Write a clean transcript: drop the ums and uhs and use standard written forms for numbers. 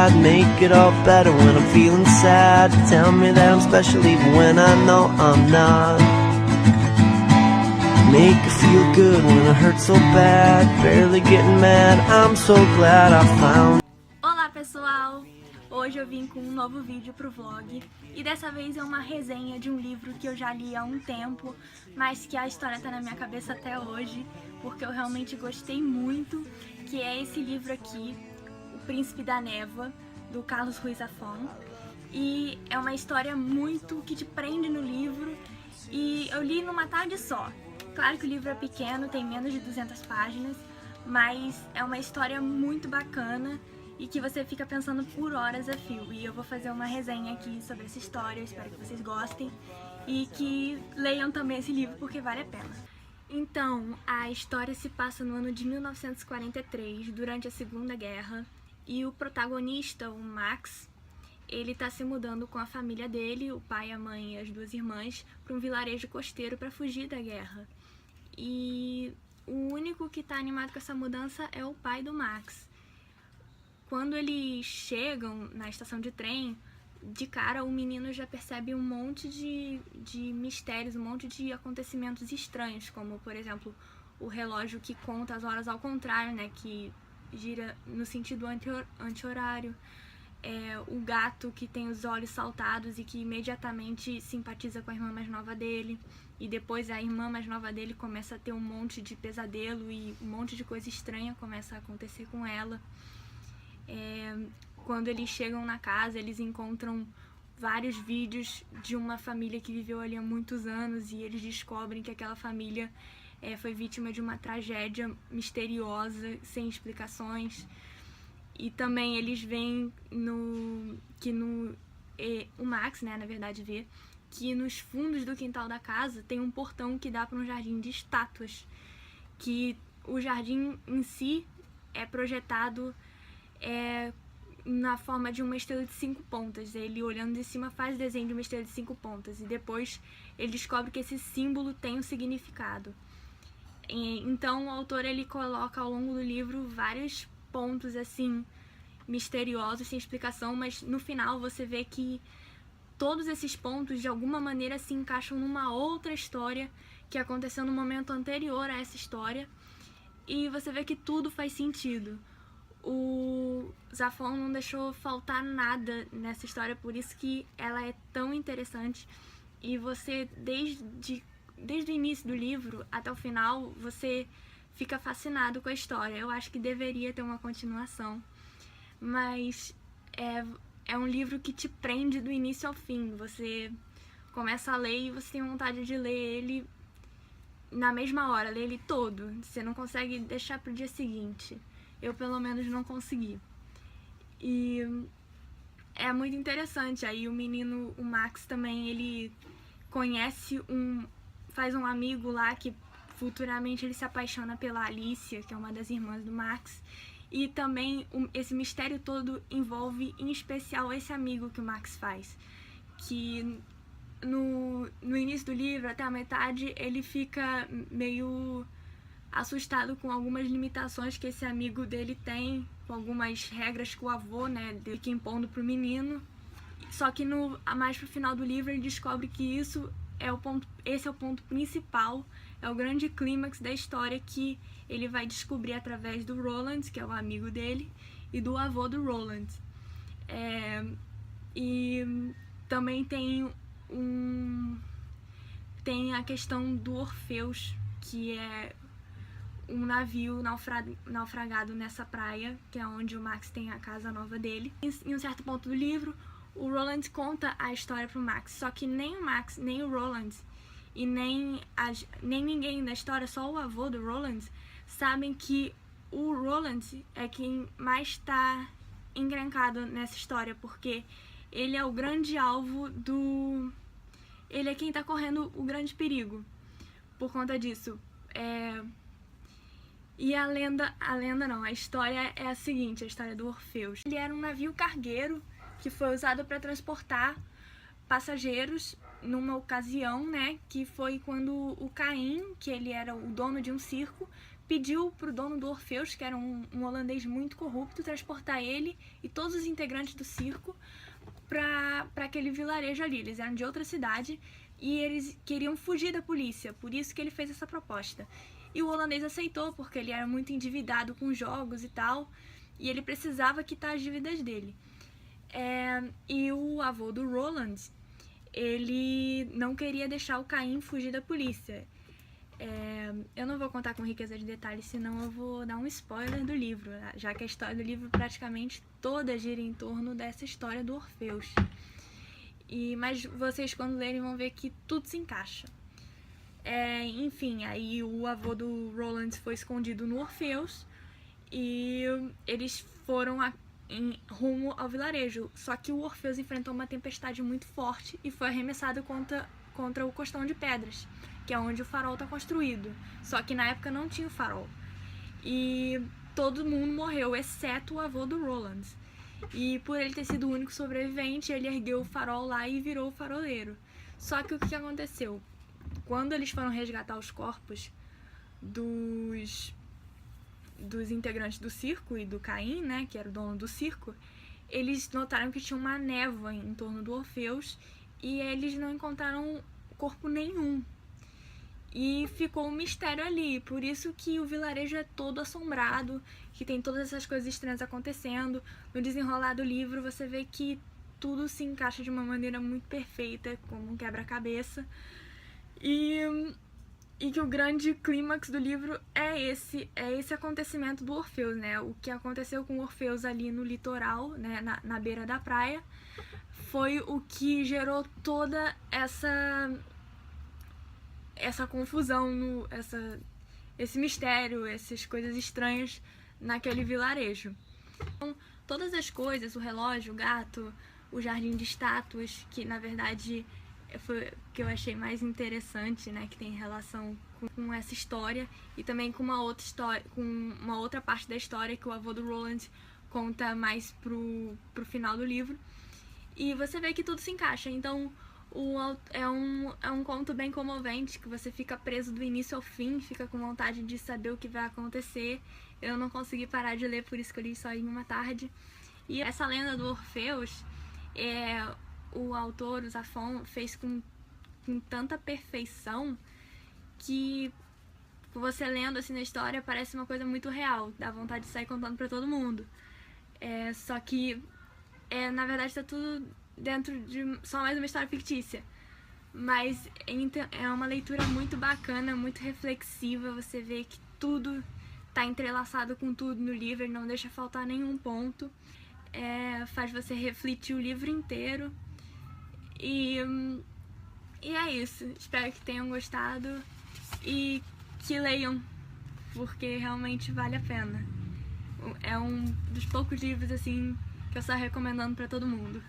glad, make it all better when I'm feeling sad. Tell me that I'm special even when I know I'm not. Make it feel good when I hurt so bad, barely getting mad, I'm so glad I found. Olá pessoal! Hoje eu vim com um novo vídeo pro vlog e dessa vez é uma resenha de um livro que eu já li há um tempo, mas que a história tá na minha cabeça até hoje, porque eu realmente gostei muito, que é esse livro aqui, O Príncipe da Névoa, do Carlos Ruiz Zafón. E é uma história muito que te prende no livro e eu li numa tarde só. Claro que o livro é pequeno, tem menos de 200 páginas, mas é uma história muito bacana e que você fica pensando por horas a fio. E eu vou fazer uma resenha aqui sobre essa história, eu espero que vocês gostem e que leiam também esse livro porque vale a pena. Então, a história se passa no ano de 1943, durante a Segunda Guerra, e o protagonista, o Max, ele tá se mudando com a família dele, o pai, a mãe e as duas irmãs, para um vilarejo costeiro para fugir da guerra. E o único que tá animado com essa mudança é o pai do Max. Quando eles chegam na estação de trem, de cara o menino já percebe um monte de mistérios, um monte de acontecimentos estranhos, como, por exemplo, o relógio que conta as horas ao contrário, né, que gira no sentido anti-horário, o gato que tem os olhos saltados e que imediatamente simpatiza com a irmã mais nova dele, e depois a irmã mais nova dele começa a ter um monte de pesadelo e um monte de coisa estranha começa a acontecer com ela. Quando eles chegam na casa, eles encontram vários vídeos de uma família que viveu ali há muitos anos e eles descobrem que aquela família foi vítima de uma tragédia misteriosa, sem explicações. E também eles veem o Max, né, na verdade, vê que nos fundos do quintal da casa tem um portão que dá para um jardim de estátuas, que o jardim em si é projetado na forma de uma estrela de 5 pontas. Ele, olhando de cima, faz desenho de uma estrela de 5 pontas e depois ele descobre que esse símbolo tem um significado. Então o autor ele coloca ao longo do livro vários pontos assim misteriosos, sem explicação, mas no final você vê que todos esses pontos de alguma maneira se encaixam numa outra história que aconteceu no momento anterior a essa história, e você vê que tudo faz sentido. O Zafón não deixou faltar nada nessa história, por isso que ela é tão interessante, e você desde o início do livro até o final você fica fascinado com a história. Eu acho que deveria ter uma continuação, mas é um livro que te prende do início ao fim. Você começa a ler e você tem vontade de ler ele na mesma hora, ler ele todo. Você não consegue deixar pro dia seguinte. Eu, pelo menos, não consegui. E é muito interessante. Aí o menino, o Max, também, ele conhece faz um amigo lá que futuramente ele se apaixona pela Alicia, que é uma das irmãs do Max. E também esse mistério todo envolve, em especial, esse amigo que o Max faz. Que no início do livro, até a metade, ele fica meio assustado com algumas limitações que esse amigo dele tem, com algumas regras que o avô, né, fica impondo pro menino. Só que mais pro final do livro ele descobre que esse é o ponto principal, é o grande clímax da história que ele vai descobrir através do Roland, que é o amigo dele, e do avô do Roland. E também tem a questão do Orfeus, que é um navio naufragado nessa praia, que é onde o Max tem a casa nova dele. Em um certo ponto do livro, o Roland conta a história pro Max, só que nem o Max, nem o Roland e nem ninguém da história, só o avô do Roland, sabem que o Roland é quem mais está encrencado nessa história, porque ele é o grande alvo ele é quem está correndo o grande perigo por conta disso. E a história é a seguinte, a história do Orfeus. Ele era um navio cargueiro que foi usado para transportar passageiros numa ocasião, né, que foi quando o Caim, que ele era o dono de um circo, pediu pro dono do Orfeus, que era um holandês muito corrupto, transportar ele e todos os integrantes do circo para aquele vilarejo ali. Eles eram de outra cidade e eles queriam fugir da polícia, por isso que ele fez essa proposta. E o holandês aceitou, porque ele era muito endividado com jogos e tal, e ele precisava quitar as dívidas dele. E o avô do Roland, ele não queria deixar o Caim fugir da polícia. Eu não vou contar com riqueza de detalhes, senão eu vou dar um spoiler do livro, já que a história do livro praticamente toda gira em torno dessa história do Orfeus. Mas vocês, quando lerem, vão ver que tudo se encaixa. Enfim, aí o avô do Roland foi escondido no Orfeus e eles foram rumo ao vilarejo. Só que o Orfeus enfrentou uma tempestade muito forte e foi arremessado contra o costão de pedras, que é onde o farol está construído. Só que na época não tinha o farol. E todo mundo morreu, exceto o avô do Roland. E por ele ter sido o único sobrevivente, ele ergueu o farol lá e virou o faroleiro. Só que o que aconteceu? Quando eles foram resgatar os corpos dos integrantes do circo e do Caim, né, que era o dono do circo, eles notaram que tinha uma névoa em torno do Orfeus e eles não encontraram corpo nenhum. E ficou um mistério ali, por isso que o vilarejo é todo assombrado, que tem todas essas coisas estranhas acontecendo. No desenrolar do livro você vê que tudo se encaixa de uma maneira muito perfeita, como um quebra-cabeça. E que o grande clímax do livro é esse acontecimento do Orfeus, né? O que aconteceu com o Orfeus ali no litoral, né, na beira da praia, foi o que gerou toda essa confusão, esse mistério, essas coisas estranhas naquele vilarejo. Então, todas as coisas, o relógio, o gato, o jardim de estátuas, que na verdade foi o que eu achei mais interessante, né, que tem relação com essa história, e também com uma outra história, com uma outra parte da história que o avô do Roland conta mais pro final do livro. E você vê que tudo se encaixa. Então é um conto bem comovente, que você fica preso do início ao fim, fica com vontade de saber o que vai acontecer. Eu não consegui parar de ler, por isso que eu li só em uma tarde. E essa lenda do Orfeus, o autor, o Zafón, fez com tanta perfeição que você lendo assim na história parece uma coisa muito real, dá vontade de sair contando pra todo mundo. Só que na verdade tá tudo dentro de só mais uma história fictícia. Mas é uma leitura muito bacana, muito reflexiva, você vê que tudo tá entrelaçado com tudo no livro, ele não deixa faltar nenhum ponto. Faz você refletir o livro inteiro. E é isso. Espero que tenham gostado e que leiam, porque realmente vale a pena. É um dos poucos livros assim que eu estou recomendando pra todo mundo.